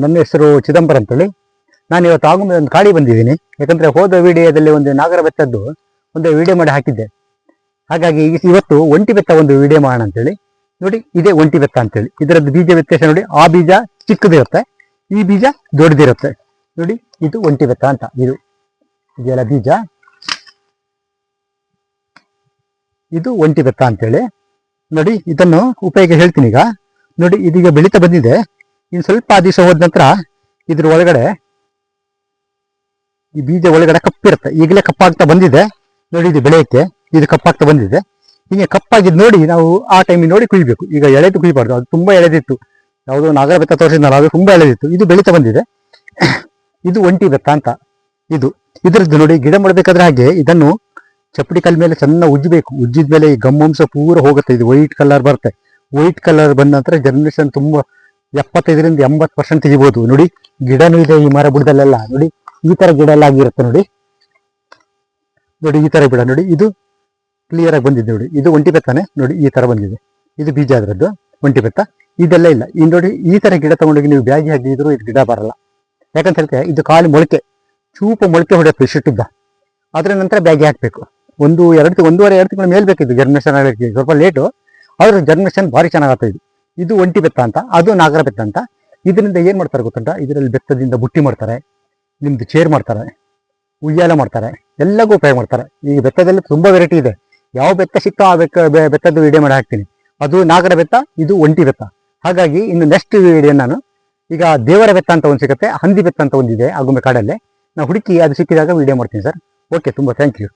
ನನ್ನ ಹೆಸರು ಚಿದಂಬರ ಅಂತೇಳಿ. ನಾನು ಇವತ್ತು ಆಗುಂಬೆ ಒಂದು ಕಾಡಿ ಬಂದಿದ್ದೀನಿ. ಯಾಕಂದರೆ ಹೋದ ವಿಡಿಯೋದಲ್ಲಿ ಒಂದು ನಾಗರ ಬೆತ್ತದ್ದು ಒಂದು ವಿಡಿಯೋ ಮಾಡಿ ಹಾಕಿದ್ದೆ. ಹಾಗಾಗಿ ಇವತ್ತು ಒಂಟಿ ಬೆತ್ತ ಒಂದು ವಿಡಿಯೋ ಮಾಡೋಣ ಅಂತೇಳಿ. ನೋಡಿ, ಇದೇ ಒಂಟಿ ಬೆತ್ತ ಅಂತೇಳಿ. ಇದರದ್ದು ಬೀಜ ವ್ಯತ್ಯಾಸ ನೋಡಿ, ಆ ಬೀಜ ಚಿಕ್ಕದಿರುತ್ತೆ, ಈ ಬೀಜ ದೊಡ್ಡದಿರುತ್ತೆ. ನೋಡಿ, ಇದು ಒಂಟಿ ಬೆತ್ತ ಅಂತ. ಇದೆಲ್ಲ ಬೀಜ, ಇದು ಒಂಟಿ ಬೆತ್ತ ಅಂತೇಳಿ. ನೋಡಿ, ಇದನ್ನು ಉಪಯೋಗ ಹೇಳ್ತೀನಿ ಈಗ. ನೋಡಿ, ಇದೀಗ ಬೆಳೀತಾ ಬಂದಿದೆ. ಇನ್ನು ಸ್ವಲ್ಪ ದಿವಸ ಹೋದ ನಂತರ ಇದ್ರ ಒಳಗಡೆ ಈ ಬೀಜ ಒಳಗಡೆ ಕಪ್ಪಿರುತ್ತೆ. ಈಗಲೇ ಕಪ್ಪಾಗ್ತಾ ಬಂದಿದೆ. ನೋಡಿ, ಇದು ಬೆಳೆಯಕ್ಕೆ ಇದು ಕಪ್ಪಾಗ್ತಾ ಬಂದಿದೆ. ಹೀಗೆ ಕಪ್ಪಾಗಿದ್ದು ನೋಡಿ ನಾವು ಆ ಟೈಮಿಗೆ ನೋಡಿ ಕುಯ್ಬೇಕು. ಈಗ ಎಳೆದು ಕುಯ್ಬಾರ್ದು, ಅದು ತುಂಬಾ ಎಳೆದಿತ್ತು. ಯಾವುದೋ ನಾಗರ ಬೆತ್ತ ತೋರಿಸಿದ್ನಲ್ಲ, ಅದು ತುಂಬಾ ಎಳೆದಿತ್ತು. ಇದು ಬೆಳೀತಾ ಬಂದಿದೆ. ಇದು ಒಂಟಿ ಬೆತ್ತ ಅಂತ. ಇದರದ್ದು ನೋಡಿ, ಗಿಡ ಮಾಡಬೇಕಾದ್ರೆ ಹಾಗೆ ಇದನ್ನು ಚಪ್ಪಡಿ ಕಲ್ ಮೇಲೆ ಚೆನ್ನಾಗಿ ಉಜ್ಜಬೇಕು. ಉಜ್ಜಿದ ಮೇಲೆ ಈ ಗಮ್ಮಂಸ ಪೂರ ಹೋಗುತ್ತೆ. ಇದು ವೈಟ್ ಕಲರ್ ಬರುತ್ತೆ. ವೈಟ್ ಕಲರ್ ಬಂದ ನಂತರ ಜರ್ಮಿನೇಷನ್ ತುಂಬಾ 75 ರಿಂದ 80% ತೆಗಿಬಹುದು. ನೋಡಿ, ಗಿಡನೂ ಇದೆ ಈ ಮರ ಬುಡದಲ್ಲೆಲ್ಲ. ನೋಡಿ, ಈ ತರ ಗಿಡ ಎಲ್ಲ ಆಗಿರುತ್ತೆ. ನೋಡಿ, ಈ ತರ ಗಿಡ ನೋಡಿ, ಇದು ಕ್ಲಿಯರ್ ಆಗಿ ಬಂದಿದೆ. ನೋಡಿ, ಇದು ಒಂಟಿ ಬೆತ್ತನೇ. ನೋಡಿ, ಈ ತರ ಬಂದಿದೆ. ಇದು ಬೀಜ ಅದರದ್ದು, ಒಂಟಿ ಬೆತ್ತ. ಇದೆಲ್ಲ ಇಲ್ಲ. ಈ ನೋಡಿ, ಈ ತರ ಗಿಡ ತಗೊಂಡೋಗಿ ನೀವು ಬ್ಯಾಗಿ ಹಾಕಿದ್ರು ಇದು ಗಿಡ ಬರಲ್ಲ. ಯಾಕಂತ ಹೇಳ್ತೆ, ಇದು ಕಾಲು ಮೊಳಕೆ, ಚೂಪ ಮೊಳಕೆ ಹೊಡೆಯುತ್ತೆ ಇಷ್ಟಿದ್ದ. ಅದ್ರ ನಂತರ ಬ್ಯಾಗಿ ಹಾಕ್ಬೇಕು. ಒಂದೂವರೆ 2 ತಿಂಗಳ ಮೇಲೆ ಬೇಕಿದ್ದು ಜರ್ಮಿನೇಷನ್ ಆಗಲಿಕ್ಕೆ. ಸ್ವಲ್ಪ ಲೇಟು, ಆದ್ರೆ ಜರ್ಮಿನೇಷನ್ ಭಾರಿ ಚೆನ್ನಾಗತ್ತೆ. ಇದು ಒಂಟಿ ಬೆತ್ತ ಅಂತ, ಅದು ನಾಗರ ಬೆತ್ತ ಅಂತ. ಇದರಿಂದ ಏನ್ ಮಾಡ್ತಾರೆ ಗೊತ್ತುಂಟ? ಇದರಲ್ಲಿ ಬೆತ್ತದಿಂದ ಬುಟ್ಟಿ ಮಾಡ್ತಾರೆ, ನಿಮ್ದು ಚೇರ್ ಮಾಡ್ತಾರೆ, ಉಯ್ಯಾಲ ಮಾಡ್ತಾರೆ, ಎಲ್ಲಗೂ ಉಪಯೋಗ ಮಾಡ್ತಾರೆ. ಈ ಬೆತ್ತದಲ್ಲಿ ತುಂಬಾ ವೆರೈಟಿ ಇದೆ. ಯಾವ ಬೆತ್ತ ಸಿಕ್ತೋ ಆ ಬೆತ್ತದ್ದು ವಿಡಿಯೋ ಮಾಡಿ ಹಾಕ್ತೀನಿ. ಅದು ನಾಗರ ಬೆತ್ತ, ಇದು ಒಂಟಿ ಬೆತ್ತ. ಹಾಗಾಗಿ ಇನ್ನು ನೆಕ್ಸ್ಟ್ ವಿಡಿಯೋ ನಾನು ಈಗ ದೇವರ ಬೆತ್ತ ಅಂತ ಒಂದು ಸಿಗುತ್ತೆ, ಹಂದಿ ಬೆತ್ತ ಅಂತ ಒಂದಿದೆ ಆಗುಂಬೆ ಕಾಡಲ್ಲೇ. ನಾವು ಹುಡುಕಿ ಅದು ಸಿಕ್ಕಿದಾಗ ವಿಡಿಯೋ ಮಾಡ್ತೀನಿ ಸರ್. ಓಕೆ, ತುಂಬಾ ಥ್ಯಾಂಕ್ ಯು.